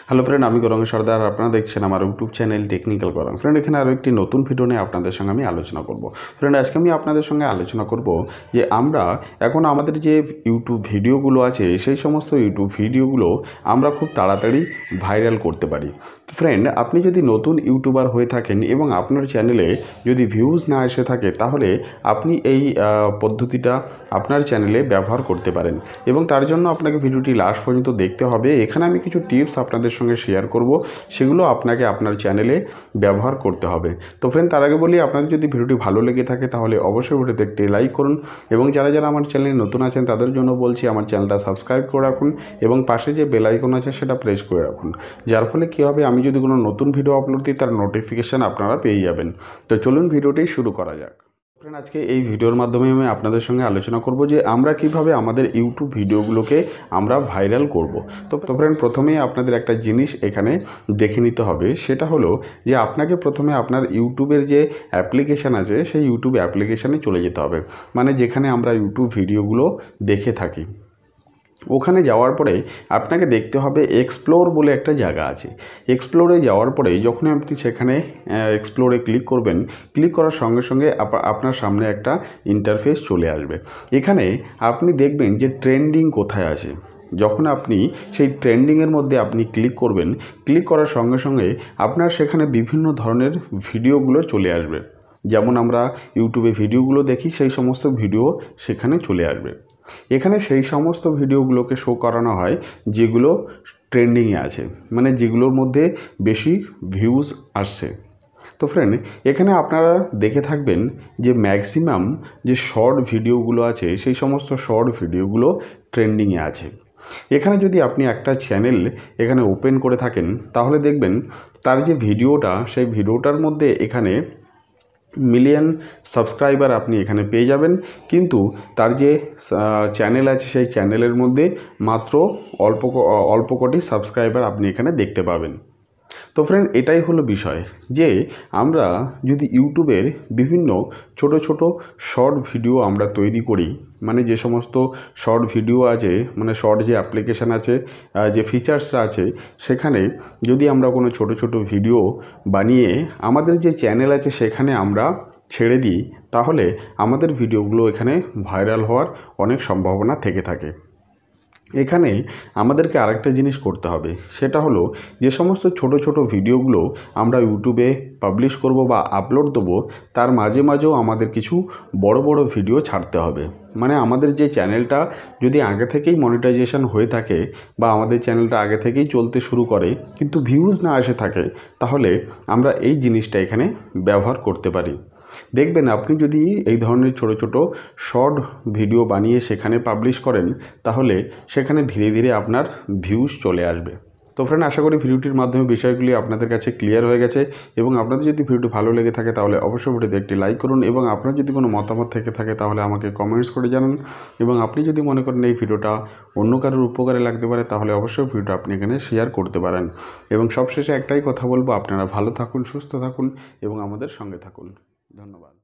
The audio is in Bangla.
হ্যালো ফ্রেন্ড, আমি গৌরাঙ্গ সর্দার। আপনারা দেখছেন আমার YouTube channel technical Gauranga. Friend, এখানে আরও একটি নতুন ভিডিও নিয়ে আপনাদের সঙ্গে আমি আলোচনা করব। ফ্রেন্ড, আজকে আমি আপনাদের সঙ্গে আলোচনা করব যে আমরা এখন আমাদের যে ইউটিউব ভিডিওগুলো আছে সেই সমস্ত ইউটিউব ভিডিওগুলো আমরা খুব তাড়াতাড়ি ভাইরাল করতে পারি। ফ্রেন্ড, আপনি যদি নতুন ইউটিউবার হয়ে থাকেন এবং আপনার চ্যানেলে যদি ভিউজ না এসে থাকে, তাহলে আপনি এই পদ্ধতিটা আপনার চ্যানেলে ব্যবহার করতে পারেন এবং তার জন্য আপনাকে ভিডিওটি লাস্ট পর্যন্ত দেখতে হবে। এখানে আমি কিছু টিপস আপনাদের সঙ্গে শেয়ার করব, সেগুলো আপনাকে আপনার চ্যানেলে ব্যবহার করতে হবে। তো ফ্রেন্ড, তার আগে বলি, আপনাদের যদি ভিডিওটি ভালো লেগে থাকে তাহলে অবশ্যই ভিডিওতে একটি লাইক করুন এবং যারা যারা আমার চ্যানেলে নতুন আছেন তাদের জন্য বলছি আমার চ্যানেলটা সাবস্ক্রাইব করে রাখুন এবং পাশে যে বেল আইকন আছে সেটা প্রেস করে রাখুন। যার ফলে কী হবে, আমি যদি কোনো নতুন ভিডিও আপলোড দিই তার নোটিফিকেশান আপনারা পেয়ে যাবেন। তো চলুন ভিডিওটি শুরু করা যাক। ফ্রেন্ড, আজকে এই ভিডিওর মাধ্যমে আমি আপনাদের সঙ্গে আলোচনা করব যে আমরা কিভাবে আমাদের ইউটিউব ভিডিওগুলোকে আমরা ভাইরাল করব। তো ফ্রেন্ড, প্রথমেই আপনাদের একটা জিনিস এখানে দেখে নিতে হবে, সেটা হলো যে আপনাকে প্রথমে আপনার ইউটিউবের যে অ্যাপ্লিকেশান আছে সেই ইউটিউব অ্যাপ্লিকেশানে চলে যেতে হবে, মানে যেখানে আমরা ইউটিউব ভিডিওগুলো দেখে থাকি। ওখানে যাওয়ার পরে আপনাকে দেখতে হবে এক্সপ্লোর বলে একটা জায়গা আছে। এক্সপ্লোরে যাওয়ার পরে যখন আপনি সেখানে এক্সপ্লোরে ক্লিক করবেন, ক্লিক করার সঙ্গে সঙ্গে আপনার সামনে একটা ইন্টারফেস চলে আসবে। এখানে আপনি দেখবেন যে ট্রেন্ডিং কোথায় আছে। যখন আপনি সেই ট্রেন্ডিংয়ের মধ্যে আপনি ক্লিক করবেন, ক্লিক করার সঙ্গে সঙ্গে আপনার সেখানে বিভিন্ন ধরনের ভিডিওগুলো চলে আসবে। যেমন আমরা ইউটিউবে ভিডিওগুলো দেখি, সেই সমস্ত ভিডিও সেখানে চলে আসবে। এখানে সেই সমস্ত ভিডিওগুলোকে শো করানো হয় যেগুলো ট্রেন্ডিংয়ে আছে, মানে যেগুলোর মধ্যে বেশি ভিউজ আসছে। তো ফ্রেন্ড, এখানে আপনারা দেখে থাকবেন যে ম্যাক্সিমাম যে শর্ট ভিডিওগুলো আছে সেই সমস্ত শর্ট ভিডিওগুলো ট্রেন্ডিংয়ে আছে। এখানে যদি আপনি একটা চ্যানেল এখানে ওপেন করে থাকেন, তাহলে দেখবেন তার যে ভিডিওটা, সেই ভিডিওটার মধ্যে এখানে মিলিয়ন সাবস্ক্রাইবার আপনি এখানে পেয়ে যাবেন, কিন্তু তার যে চ্যানেল আছে সেই চ্যানেলের মধ্যে মাত্র অল্প কোটি সাবস্ক্রাইবার আপনি এখানে দেখতে পাবেন। তো ফ্রেন্ড, এটাই হলো বিষয় যে আমরা যদি ইউটিউবের বিভিন্ন ছোট ছোট শর্ট ভিডিও আমরা তৈরি করি, মানে যে সমস্ত শর্ট ভিডিও আছে, মানে শর্ট যে অ্যাপ্লিকেশান আছে, যে ফিচার্সরা আছে, সেখানে যদি আমরা কোনো ছোট ছোট ভিডিও বানিয়ে আমাদের যে চ্যানেল আছে সেখানে আমরা ছেড়ে দিই, তাহলে আমাদের ভিডিওগুলো এখানে ভাইরাল হওয়ার অনেক সম্ভাবনা থেকে থাকে। এখানে আমাদেরকে আরেকটা জিনিস করতে হবে, সেটা হলো যে সমস্ত ছোট ছোট ভিডিওগুলো আমরা ইউটিউবে পাবলিশ করব বা আপলোড দেবো, তার মাঝে মাঝেও আমাদের কিছু বড় বড় ভিডিও ছাড়তে হবে। মানে আমাদের যে চ্যানেলটা যদি আগে থেকেই মনিটাইজেশন হয়ে থাকে বা আমাদের চ্যানেলটা আগে থেকেই চলতে শুরু করে কিন্তু ভিউজ না এসে থাকে, তাহলে আমরা এই জিনিসটা এখানে ব্যবহার করতে পারি। দেখবেন আপনি যদি এই ধরনের ছোট ছোট শর্ট ভিডিও বানিয়ে সেখানে পাবলিশ করেন, তাহলে সেখানে ধীরে ধীরে আপনার ভিউজ চলে আসবে। তো ফ্রেন্ড, আশা করি ভিডিওটির মাধ্যমে বিষয়গুলি আপনাদের কাছে ক্লিয়ার হয়ে গেছে এবং আপনাদের যদি ভিডিওটি ভালো লেগে থাকে তাহলে অবশ্যই ভিডিওতে একটি লাইক করুন এবং আপনার যদি কোনো মতামত থেকে থাকে তাহলে আমাকে কমেন্টস করে জানান। এবং আপনি যদি মনে করেন এই ভিডিওটা অন্য কারোর উপকারে লাগতে পারে, তাহলে অবশ্যই ভিডিওটা আপনি এখানে শেয়ার করতে পারেন। এবং সবশেষে একটাই কথা বলবো, আপনারা ভালো থাকুন, সুস্থ থাকুন এবং আমাদের সঙ্গে থাকুন। ধন্যবাদ।